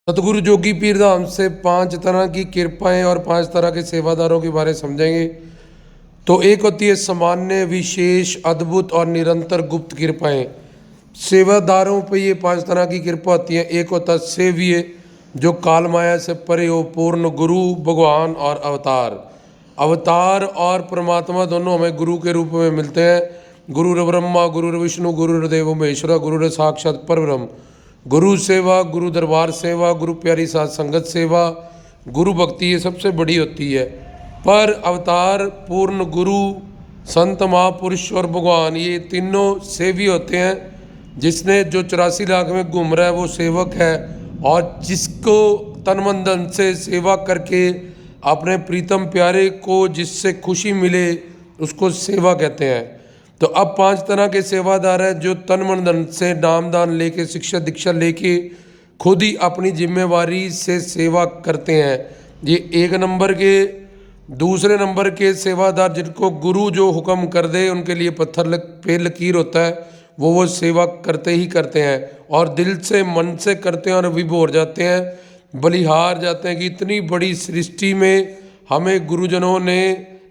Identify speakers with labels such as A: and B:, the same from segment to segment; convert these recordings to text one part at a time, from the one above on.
A: सतगुरु जोगी पीर धाम से 5 तरह की कृपाएं और 5 तरह के सेवादारों के बारे समझेंगे। तो एक होती है सामान्य, विशेष, अद्भुत और निरंतर गुप्त कृपाएं। सेवादारों पे ये 5 तरह की कृपा होती है। एक होता है सेव्य, जो काल माया से परे हो, पूर्ण गुरु, भगवान और अवतार। अवतार और परमात्मा दोनों हमें गुरु के रूप में मिलते हैं। गुरु ब्रह्मा, गुरु विष्णु, गुरु देवो महेश्वरा, गुरु साक्षात परब्रह्म। गुरु सेवा, गुरु दरबार सेवा, गुरु प्यारी साथ संगत सेवा, गुरु भक्ति, ये सबसे बड़ी होती है। पर अवतार, पूर्ण गुरु, संत, महापुरुष और भगवान, ये तीनों सेवी होते हैं। जिसने जो 84 लाख में घूम रहा है वो सेवक है, और जिसको तन मन धन से सेवा करके अपने प्रीतम प्यारे को जिससे खुशी मिले उसको सेवा कहते हैं। तो अब 5 तरह के सेवादार हैं जो तन मन धन से नाम दान लेके, शिक्षा दीक्षा लेके खुद ही अपनी जिम्मेवारी से सेवा करते हैं। ये 1 नंबर के। दूसरे नंबर के सेवादार, जिनको गुरु जो हुक्म कर दे, उनके लिए पत्थर पे लकीर होता है, वो सेवा करते ही करते हैं और दिल से मन से करते हैं और विभोर जाते हैं, बलिहार जाते हैं कि इतनी बड़ी सृष्टि में हमें गुरुजनों ने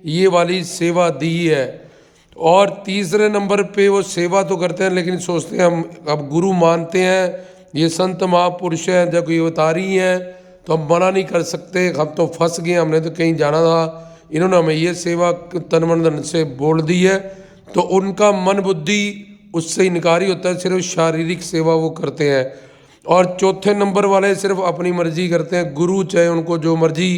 A: ये वाली सेवा दी है। और तीसरे नंबर पे वो सेवा तो करते हैं लेकिन सोचते हैं हम अब गुरु मानते हैं, ये संत महापुरुष हैं, जब कोई अवतारी हैं तो हम मना नहीं कर सकते, हम तो फंस गए, हमने तो कहीं जाना था, इन्होंने हमें ये सेवा तन मन धन से बोल दी है। तो उनका मन बुद्धि उससे इनकारी होता है, सिर्फ शारीरिक सेवा वो करते हैं। और चौथे नंबर वाले सिर्फ अपनी मर्जी करते हैं, गुरु चाहे उनको जो मर्जी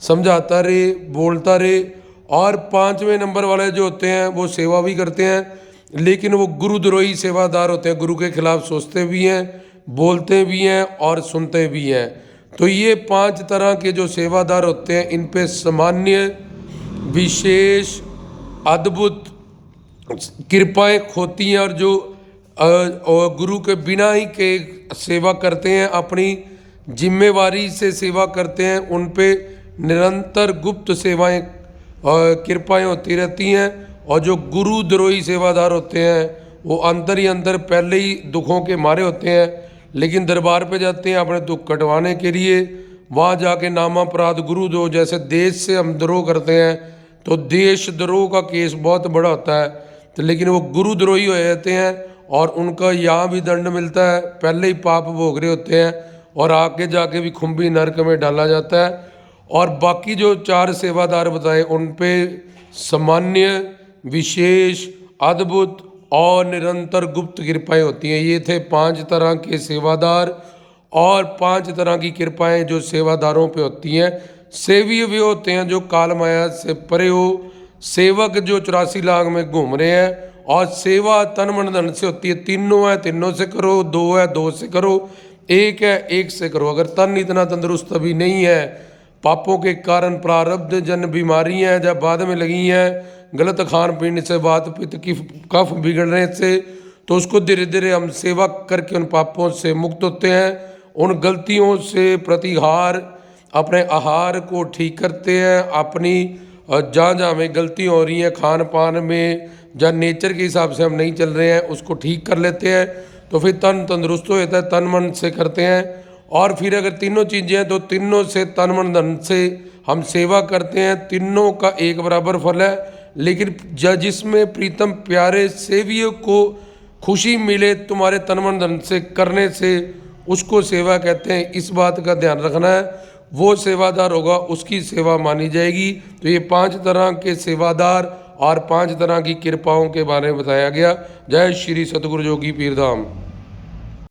A: समझाता रहे, बोलता रहे। और 5वें नंबर वाले जो होते हैं वो सेवा भी करते हैं लेकिन वो गुरुद्रोही सेवादार होते हैं, गुरु के खिलाफ सोचते भी हैं, बोलते भी हैं और सुनते भी हैं। तो ये 5 तरह के जो सेवादार होते हैं, इन पे सामान्य, विशेष, अद्भुत कृपाएं होती हैं। और जो गुरु के बिना ही के सेवा करते हैं, अपनी जिम्मेवारी से सेवा करते हैं, उन पे निरंतर गुप्त सेवाएं और कृपाएं होती रहती हैं। और जो गुरुद्रोही सेवादार होते हैं वो अंदर ही अंदर पहले ही दुखों के मारे होते हैं, लेकिन दरबार पे जाते हैं अपने दुख कटवाने के लिए। वहाँ जाके नामापराध गुरुद्रोह, जैसे देश से हम द्रोह करते हैं तो देश द्रोह का केस बहुत बड़ा होता है, तो लेकिन वो गुरुद्रोही हो जाते हैं और उनका यहाँ भी दंड मिलता है, पहले ही पाप भोग रहे होते हैं और आगे जाके भी खुम्बी नरक में डाला जाता है। और बाकी जो 4 सेवादार बताए, उन पे सामान्य, विशेष, अद्भुत और निरंतर गुप्त कृपाएं होती हैं। ये थे 5 तरह के सेवादार और 5 तरह की कृपाएं जो सेवादारों पे होती हैं। सेवी वे होते हैं जो काल माया से परे हो, सेवक जो 84 लाख में घूम रहे हैं, और सेवा तन मन धन से होती है। तीनों है, तीनों से करो, 2 है, 2 से करो, 1 है, 1 से करो। अगर तन इतना तंदुरुस्त अभी नहीं है, पापों के कारण प्रारब्ध जन बीमारियां जब बाद में लगी हैं, गलत खान पीने से, वात पित्त की कफ बिगड़ने से, तो उसको धीरे धीरे हम सेवा करके उन पापों से मुक्त होते हैं। उन गलतियों से प्रतिहार, अपने आहार को ठीक करते हैं, अपनी जहाँ जहाँ हमें गलती हो रही है खान पान में, जहाँ नेचर के हिसाब से हम नहीं चल रहे हैं, उसको ठीक कर लेते हैं। तो फिर तन तंदुरुस्त हो जाता है, तन मन से करते हैं। और फिर अगर तीनों चीज़ें हैं तो तीनों से तन मन धन से हम सेवा करते हैं, तीनों का एक बराबर फल है। लेकिन जिसमें प्रीतम प्यारे सेवियों को खुशी मिले तुम्हारे तन मन धन से करने से, उसको सेवा कहते हैं। इस बात का ध्यान रखना है, वो सेवादार होगा उसकी सेवा मानी जाएगी। तो ये 5 तरह के सेवादार और 5 तरह की कृपाओं के बारे में बताया गया। जय श्री सतगुरु जोगी पीर धाम।